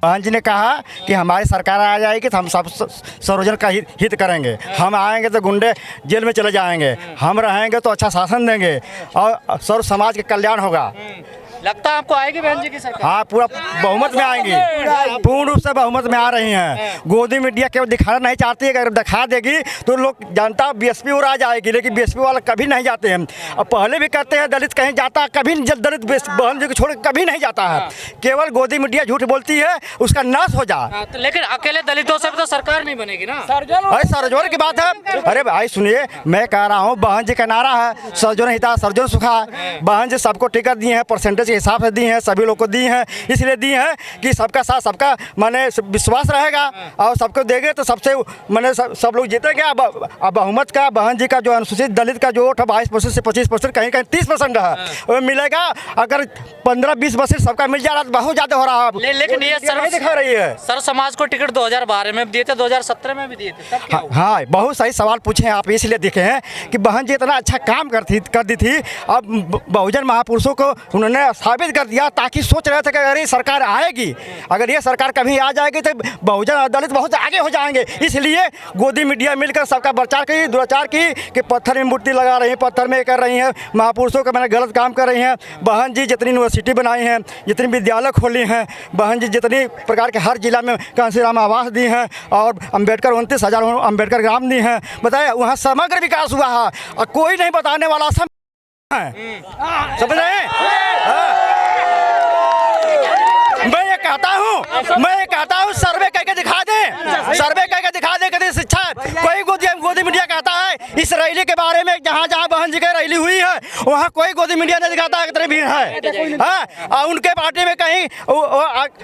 बहन जी ने कहा कि हमारी सरकार आ जाएगी तो हम सब सर्वजन का हित करेंगे। हम आएंगे तो गुंडे जेल में चले जाएंगे, हम रहेंगे तो अच्छा शासन देंगे और सर्व समाज के कल्याण होगा। लगता है आपको आएगी बहन जी की सरकार? हाँ, पूरा बहुमत में आएंगी, पूर्ण रूप से बहुमत में आ रही हैं। गोदी मीडिया केवल दिखाना नहीं चाहती है, अगर दिखा देगी तो लोग जनता बीएसपी और आ जाएगी, लेकिन बीएसपी वाले कभी नहीं जाते हैं। अब पहले भी कहते हैं दलित कहीं जाता, कभी दलित बहन जी को छोड़ कभी नहीं जाता है। केवल गोदी मीडिया झूठ बोलती है, उसका नाश हो जा। लेकिन अकेले दलितों से तो सरकार नहीं बनेगी ना। अरे सरजोर की बात है। अरे भाई सुनिए, मैं कह रहा हूँ बहन जी का नारा है सर्जन हिता सर्जन सुखा। बहन जी सबको टिकट दी है, परसेंटेज के हिसाब से दी हैं, सभी लोग को दी हैं, इसलिए दी हैं कि सबका साथ सबका माने विश्वास रहेगा और सबको देंगे तो सबसे माने सब लोग जीतेंगे। अब बहुमत का बहन जी का जो अनुसूचित दलित का जो वोट है 22% से 25%, कहीं कहीं 30% है, वो मिलेगा। अगर 15-20% सबका मिल जा रहा तो बहुत ज़्यादा हो रहा है। लेकिन ये नहीं दिखा रही है। सर समाज को टिकट 2012 में भी दिए थे, 2017 में भी दिए थे, तब क्या हुआ? हाँ, बहुत सही सवाल पूछे हैं आप, इसलिए देखे हैं कि बहन जी इतना अच्छा काम कर दी थी। अब बहुजन महापुरुषों को उन्होंने साबित कर दिया, ताकि सोच रहे थे कि अगर ये सरकार आएगी, अगर ये सरकार कभी आ जाएगी तो बहुजन और दलित बहुत आगे हो जाएंगे। इसलिए गोदी मीडिया मिलकर सबका प्रचार की, दुराचार की कि पत्थर में मूर्ति लगा रही हैं, पत्थर में कर रही हैं, महापुरुषों का मैंने गलत काम कर रही हैं। बहन जी जितनी यूनिवर्सिटी बनाई हैं, जितनी विद्यालय खोली हैं, बहन जी जितनी प्रकार के हर जिला में कांसीराम आवास दी हैं और अम्बेडकर 29,000 अम्बेडकर ग्राम दी हैं। बताए वहाँ समग्र विकास हुआ है और कोई नहीं बताने वाला समझ रहे हैं। मैं ये कहता हूँ सर्वे करके दिखा दें, सर्वे करके दिखा दें कभी शिक्षा। कोई गोदी मीडिया कहता है इस रैली के बारे में, जहाँ जहाँ बहन जी की रैली हुई है वहाँ कोई गोदी मीडिया नहीं दिखाता है कितनी भीड़ है। हाँ, उनके पार्टी में कहीं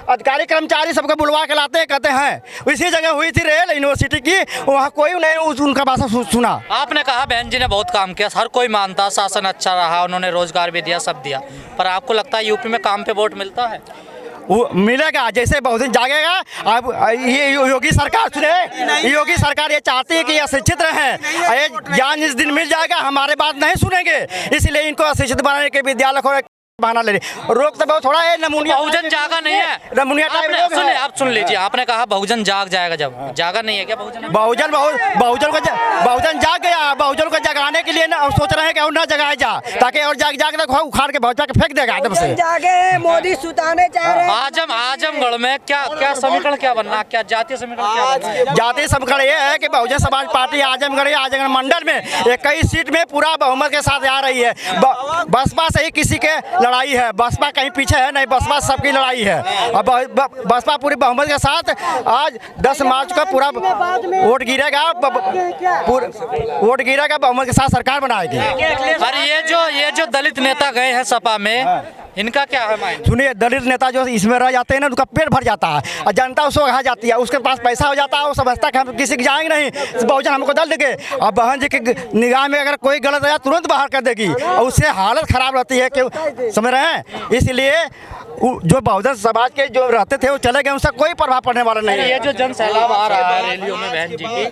अधिकारी कर्मचारी सबको बुलवा के लाते हैं, कहते हैं इसी जगह हुई थी रेल यूनिवर्सिटी की, वहाँ कोई नहीं उनका भाषा सुना। आपने कहा बहन जी ने बहुत काम किया, हर कोई मानता, शासन अच्छा रहा, उन्होंने रोजगार भी दिया, सब दिया, पर आपको लगता है यूपी में काम पे वोट मिलता है? वो मिलेगा जैसे बहुत दिन जागेगा। अब ये योगी सरकार सुने, योगी सरकार ये चाहती है कि अशिक्षित रहें, ये ज्ञान इस दिन मिल जाएगा, हमारे बात नहीं सुनेंगे, इसलिए इनको अशिक्षित बनाने के विद्यालय को बहाना ले रही। रोक तो बहुत थोड़ा है, नमूनिया बहुजन जागा नहीं है, नमूनिया सुनिए, आप सुन लीजिए, आपने कहा बहुजन जाग जाएगा, जब जागा नहीं है क्या बहुजन? बहुजन जाग गया। बहुजन को जगाने के लिए ना सोच रहे हैं कि और ना जगाया जा, ताकि और जाग के उखाड़ के भाजपा के फेंक देगा एकदम से। जागे मोदी सुताने चाह रहे हैं। आजमगढ़ में क्या समीकरण क्या बनना, क्या जातीय समीकरण क्या बनना? जातीय समीकरण ये है कि बहुजन समाज पार्टी आजमगढ़ मंडल में 21 सीट में पूरा बहुमत के साथ आ रही है। बसपा से ही किसी के लड़ाई है, बसपा कहीं पीछे है नहीं, बसपा सबकी लड़ाई है। अब बसपा पूरी बहुमत के साथ आज 10 मार्च को पूरा वोट गिरेगा, बहुमत के साथ सरकार बनाएगी। पर ये जो दलित नेता गए हैं सपा में, इनका क्या है मायने? सुनिए, दलित नेता जो इसमें रह जाते हैं ना, उनका पेट भर जाता है और जनता उसको कहा जाती है, उसके पास पैसा हो जाता है, वो समझता है कि हम किसी के जाएंगे नहीं, बहुजन हमको दल देंगे। अब बहन जी की निगाह में अगर कोई गलत है तुरंत बाहर कर देगी और उससे हालत खराब रहती है, कि समझ रहे हैं। इसलिए जो बहुजन समाज के जो रहते थे वो चले गए, उनसे कोई प्रभाव पड़ने वाला नहीं है। ये जो जन सैलाब आ रहा है रैलियों में बहन जी की,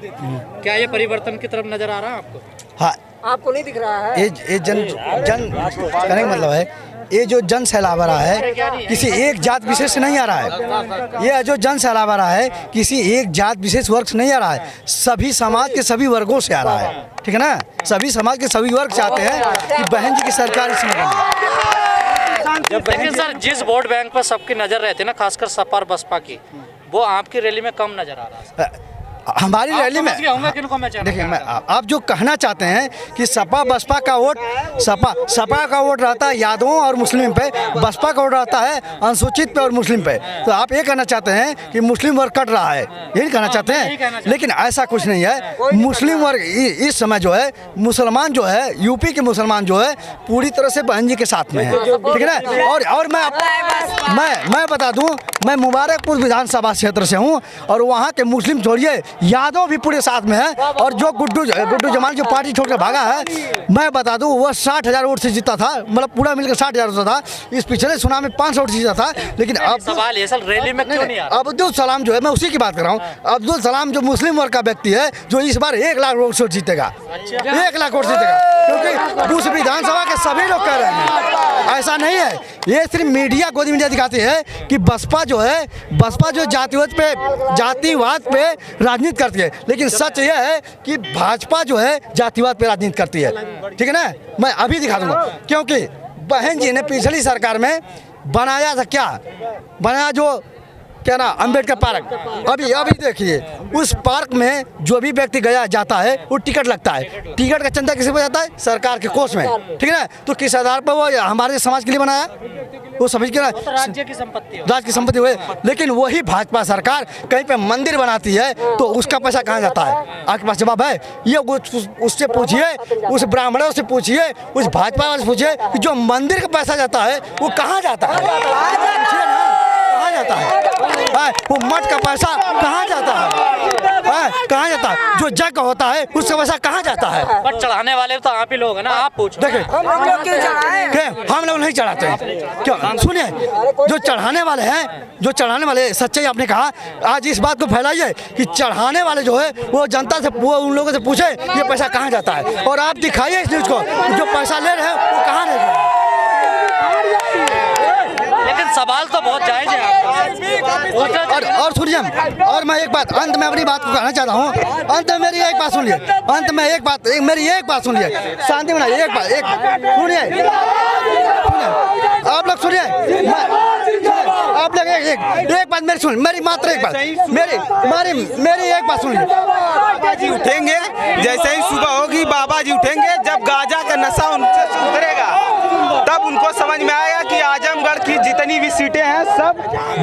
क्या ये परिवर्तन की तरफ नजर आ रहा है आपको? हाँ, आपको नहीं दिख रहा है? ये जन कहने का मतलब है, ये जो जन सैलाब आ रहा है किसी एक जात विशेष से नहीं आ रहा है। ये जो जन सैलाब आ रहा है किसी एक जात विशेष वर्ग से नहीं आ रहा है, सभी समाज के सभी वर्गों से आ रहा है। ठीक है ना, सभी समाज के सभी वर्ग चाहते हैं कि बहन जी की सरकार इसमें बने। लेकिन सर, जिस वोट बैंक पर सबकी नजर रहती है ना, खासकर सपा और बसपा की, वो आपकी रैली में कम नजर आ रहा है। हमारी रैली में देखिए, मैं आप जो कहना चाहते हैं कि सपा बसपा का वोट, सपा का वोट रहता है यादवों और मुस्लिम पे, बसपा का वोट रहता है अनुसूचित पे और मुस्लिम पे। तो आप ये कहना चाहते हैं कि मुस्लिम वर्ग कट रहा है, यही कहना चाहते हैं, लेकिन ऐसा कुछ नहीं है। मुस्लिम वर्ग इस समय जो है, मुसलमान जो है, यूपी के मुसलमान जो है पूरी तरह से बहन जी के साथ में है। ठीक है ना। और मैं बता दूं, मैं मुबारकपुर विधानसभा क्षेत्र से हूँ और वहाँ के मुस्लिम छोड़िए, यादव भी पूरे साथ में है। और जो गुड्डू जमाल जो पार्टी छोड़कर भागा है, मैं बता दूं वह 60,000 वोट से जीता था, मतलब पूरा मिलकर 60,000 वोट था। इस पिछले चुनाव में 500 वोट से जीता था। लेकिन अब सवाल ये, रैली में क्यों नहीं आ रहा? अब्दुल सलाम जो है, मैं उसी की बात कर रहा हूँ। अब्दुल सलाम जो मुस्लिम वर्ग का व्यक्ति है, जो इस बार 1 लाख वोट से जीतेगा। 1 लाख वोट जीतेगा, क्योंकि उस विधानसभा के सभी लोग कह रहे हैं ऐसा नहीं है, ये सिर्फ मीडिया गोदी मीडिया दिखाती है कि बसपा जो है, बसपा जो जातिवाद पे राजनीति करती है, लेकिन सच यह है कि भाजपा जो है जातिवाद पे राजनीति करती है। ठीक है ना, मैं अभी दिखा दूंगा, क्योंकि बहन जी ने पिछली सरकार में बनाया था, क्या बनाया, जो क्या ना अम्बेडकर पार्क, अभी देखिए उस पार्क में जो भी व्यक्ति गया जाता है वो टिकट लगता है, टिकट का चंदा किसी को जाता है, सरकार के कोष में। ठीक है ना, तो किस आधार पर वो हमारे समाज के लिए बनाया, वो समझ के ना राज्य की संपत्ति हो। राज्य की संपत्ति हुए, लेकिन वही भाजपा सरकार कहीं पे मंदिर बनाती है तो उसका पैसा कहाँ जाता है? आपके पास जवाब है? ये उससे पूछिए, उस ब्राह्मणों से पूछिए, उस भाजपा वाले से पूछिए कि जो मंदिर का पैसा जाता है वो कहाँ जाता है? पूछिए ना, कहाँ जाता है? वो मठ का पैसा कहाँ जाता है? कहाँ जाता है? जो जग होता है उसका पैसा कहाँ जाता है? पर चढ़ाने वाले तो आप ही लोग हैं ना, आप पूछो। देखिए हम लोग क्यों चढ़ाएं? हम लोग नहीं चढ़ाते हैं, क्यों? सुनिए, जो चढ़ाने वाले हैं, जो चढ़ाने वाले, सच्चाई आपने कहा, आज इस बात को फैलाइए कि चढ़ाने वाले जो है वो जनता से, वो उन लोगों से पूछे ये पैसा कहाँ जाता है, और आप दिखाइए इस न्यूज़ को, जो पैसा ले रहे हैं वो कहाँ ले रहे हैं। लेकिन सवाल तो बहुत जायज है आपका। और सुनिए, और मैं एक बात अंत में अपनी बात को कहना चाहता हूँ, अंत में मेरी एक बात सुनिए, अंत में मेरी एक बात सुनिए, शांति बनाइए, एक बात सुनिए, आप लोग सुनिए, आप लोग एक बात मेरी सुन, मेरी मात्र एक बात, मेरी एक बात सुनिए। बाबा जी उठेंगे, जैसे ही सुबह होगी बाबा जी उठेंगे, जब गांजा का नशा उनसे उतरेगा तब उनको समझ में आएगा कि आजमगढ़ की जितनी भी सीटें हैं सब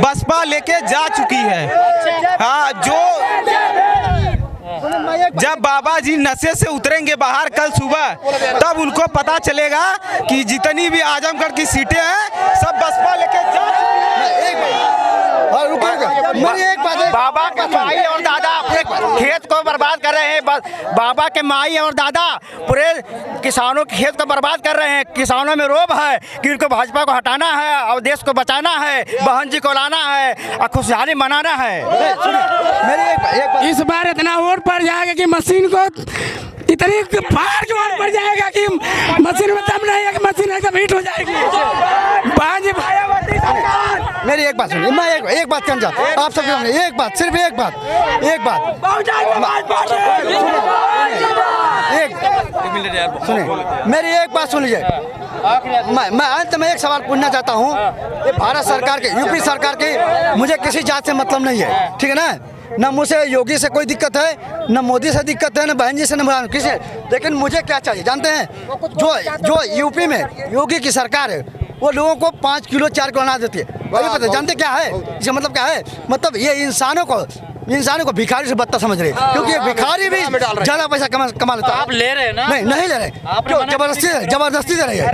बसपा लेके जा चुकी है। हाँ, जब बाबा जी नशे से उतरेंगे बाहर कल सुबह, तब उनको पता चलेगा कि जितनी भी आजमगढ़ की सीटें हैं सब बसपा लेके जा चुकी है। मेरी एक बात, बाबा के माई और दादा अपने खेत को बर्बाद कर रहे हैं। बाबा के माई और दादा पूरे किसानों के खेत को बर्बाद कर रहे हैं। किसानों में रोब है कि उनको भाजपा को हटाना है और देश को बचाना है, बहन जी को लाना है और खुशहाली मनाना है। मेरी एक बात, इस बार इतना वोट पड़ जाएगा कि मशीन को इतनी फाड़ के वोट पड़ जाएगा कि मशीन में दम नहीं है कि मशीन एकदम हिट हो जाएगी। मेरी एक बात सुनिए, मैं एक बात कहना चाहता, आप सबके एक बात, सिर्फ एक बात सुनिए, मेरी एक बात सुन लीजिए। मैं अंत में एक सवाल पूछना चाहता हूँ, ये भारत सरकार के, यूपी सरकार के, मुझे किसी जात से मतलब नहीं है, ठीक है ना, न मुझे योगी से कोई दिक्कत है, न मोदी से दिक्कत है, न बहन जी से, न किसी, लेकिन मुझे क्या चाहिए जानते हैं? जो यूपी में योगी की सरकार है वो लोगों को 5 किलो 4 किलो अनाज देती है। अभी पता जानते क्या है इसका मतलब? क्या है मतलब? ये इंसानों को भिखारी से बदतर समझ रहे हैं, क्योंकि भिखारी भी ज्यादा पैसा कमा लेता है। आप ले रहे हैं ना? नहीं ले रहे, जबरदस्ती दे रही है।